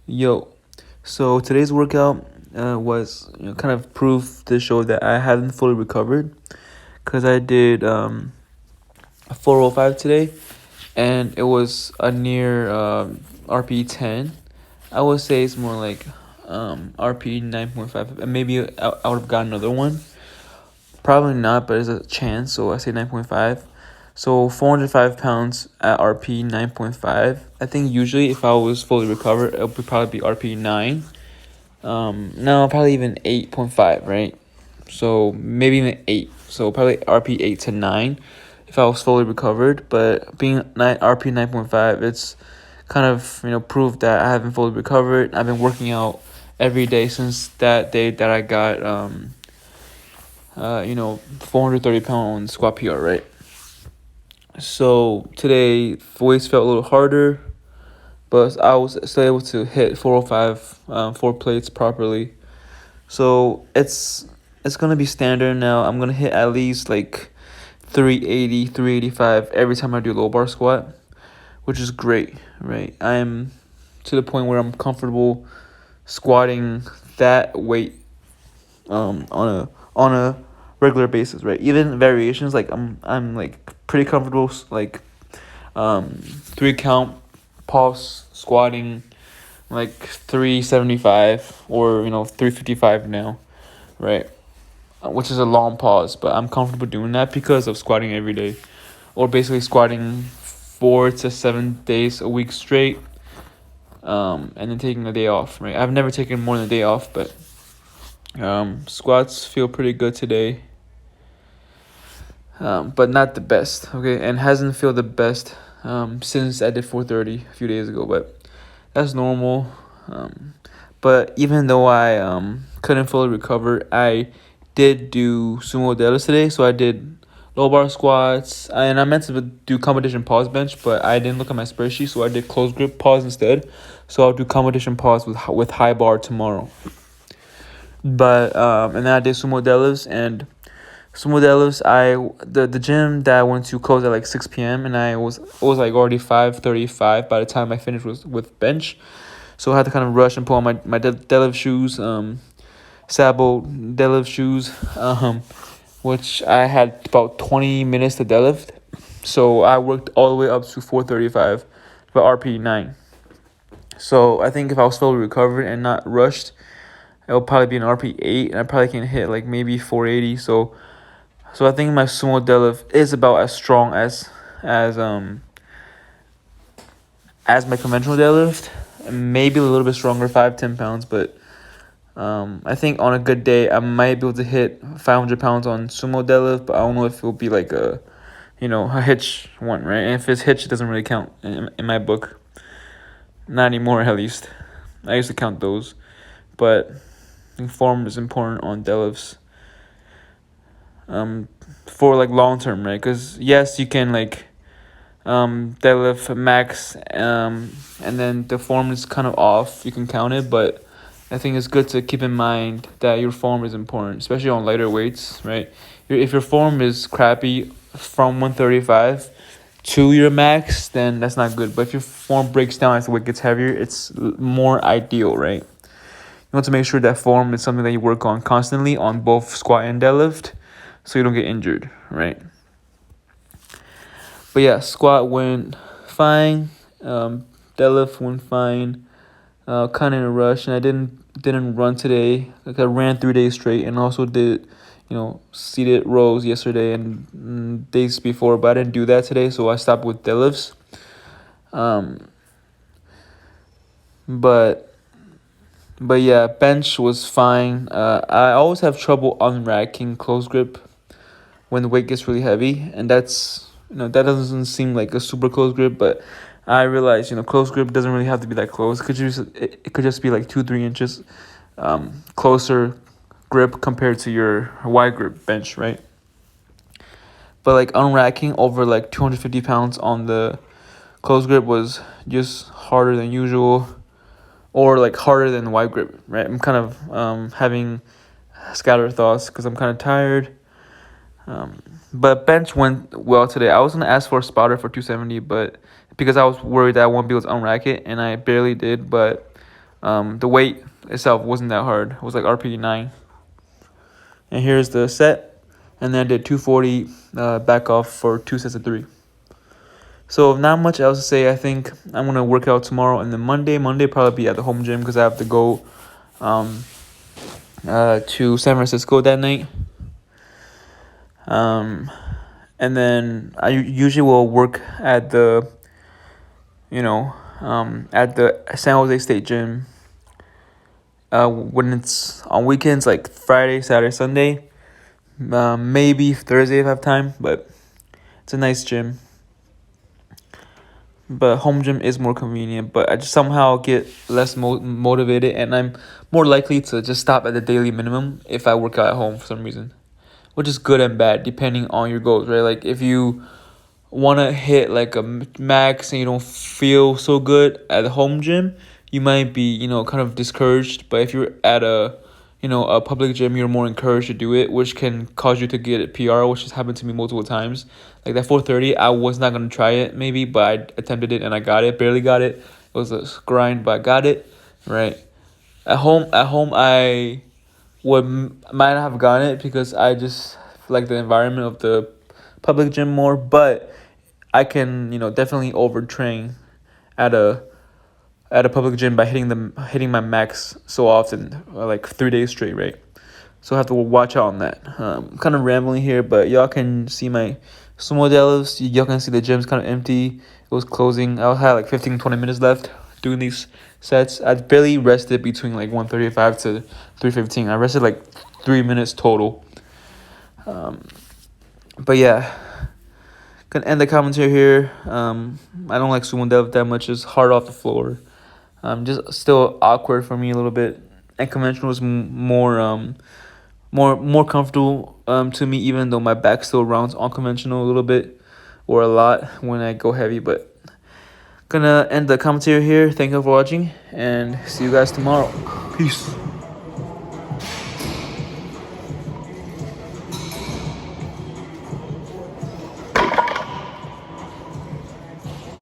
Yo, so today's workout was kind of proof to show that I haven't fully recovered because I did 405 today and it was a near RP 10. I would say it's more like RP 9.5. And maybe I would have got another one. Probably not, but there's a chance, so I say 9.5. So 405 pounds at RP 9.5. I think usually if I was fully recovered, it would probably be RP 9. No, probably even 8.5, right? So maybe even 8. So probably RP 8 to 9 if I was fully recovered. But being RP 9.5, it's kind of, proof that I haven't fully recovered. I've been working out every day since that day that I got 430 pound squat PR, right? So today weights felt a little harder, but I was still able to hit 405 4 plates properly. So it's gonna be standard now. I'm gonna hit at least like 380, 385 every time I do low bar squat, which is great, right? I'm to the point where I'm comfortable squatting that weight on a regular basis, right? Even variations, like I'm like pretty comfortable like 3 count pulse squatting like 375 or 355 now, right? Which is a long pause, but I'm comfortable doing that because of squatting every day, or basically squatting 4 to 7 days a week straight, and then taking a day off, right? I've never taken more than a day off, but squats feel pretty good today, but not the best, okay? And hasn't feel the best since I did 430 a few days ago, but that's normal. But even though I couldn't fully recover, I did do sumo deadlifts today. So I did low bar squats, and I meant to do competition pause bench, but I didn't look at my spreadsheet, so I did close grip pause instead. So I'll do competition pause with high bar tomorrow. But and then I did sumo deadlifts, and sumo deadlifts, the gym that I went to closed at like 6 p.m. and it was like already 5:35 by the time I finished with bench. So I had to kind of rush and pull on my deadlift shoes, Sabo deadlift shoes, which I had about 20 minutes to deadlift. So I worked all the way up to 435 for RP 9. So I think if I was fully recovered and not rushed, it would probably be an RP 8, and I probably can hit like maybe 480. So I think my sumo deadlift is about as strong as my conventional deadlift, maybe a little bit stronger, 5-10 pounds, but I think on a good day I might be able to hit 500 pounds on sumo deadlift, but I don't know if it will be like a hitch one, right? And if it's hitch, it doesn't really count in my book, not anymore at least. I used to count those, but I think form is important on deadlifts for like long term, right? Because yes, you can like deadlift max, and then the form is kind of off, you can count it, but I think it's good to keep in mind that your form is important, especially on lighter weights, right? If your form is crappy from 135 to your max, then that's not good. But if your form breaks down as the weight gets heavier, it's more ideal, right? You want to make sure that form is something that you work on constantly on both squat and deadlift, so you don't get injured, right? But yeah, squat went fine. Deadlift went fine. Kind of in a rush, and I didn't run today. Like I ran 3 days straight, and also did, seated rows yesterday and days before, but I didn't do that today, so I stopped with deadlifts. But yeah, bench was fine. I always have trouble unracking close grip when the weight gets really heavy, and that's that doesn't seem like a super close grip, but I realize close grip doesn't really have to be that close. It could just be like 2-3 inches closer grip compared to your wide grip bench, right? But like unracking over like 250 pounds on the close grip was just harder than usual, or like harder than wide grip, right? I'm kind of having scattered thoughts because I'm kind of tired. But bench went well today. I was gonna ask for a spotter for 270, but because I was worried that I won't be able to unrack it, and I barely did. But The weight itself wasn't that hard. It was like RPE 9. And here's the set. And then I did 240 back off for 2 sets of 3. So not much else to say. I think I'm gonna work out tomorrow, and then Monday probably be at the home gym because I have to go to San Francisco that night. And then I usually will work at the at the San Jose State gym when it's on weekends, like Friday, Saturday, Sunday, maybe Thursday if I have time. But it's a nice gym. But home gym is more convenient, but I just somehow get less motivated, and I'm more likely to just stop at the daily minimum if I work out at home for some reason, which is good and bad depending on your goals, right? Like if you want to hit like a max and you don't feel so good at the home gym, you might be, kind of discouraged. But if you're at a public gym, you're more encouraged to do it, which can cause you to get a PR, which has happened to me multiple times. Like that 430, I was not going to try it maybe, but I attempted it and I got it, barely got it. It was a grind, but I got it, right? At home, I might not have gotten it because I just like the environment of the public gym more, but I can, definitely overtrain at a public gym by hitting my max so often, like 3 days straight, right? So I have to watch out on that. Kind of rambling here, but y'all can see my sumo deadlifts. Y'all can see the gym's kind of empty. It was closing. I had like 15-20 minutes left doing these sets. I barely rested between like 135 to 315. I rested like 3 minutes total. But yeah, gonna end the commentary here. I don't like sumo deadlift that much. It's hard off the floor. Just still awkward for me a little bit. And conventional is more comfortable to me, even though my back still rounds on conventional a little bit or a lot when I go heavy. But gonna end the commentary here. Thank you for watching, and see you guys tomorrow. Peace.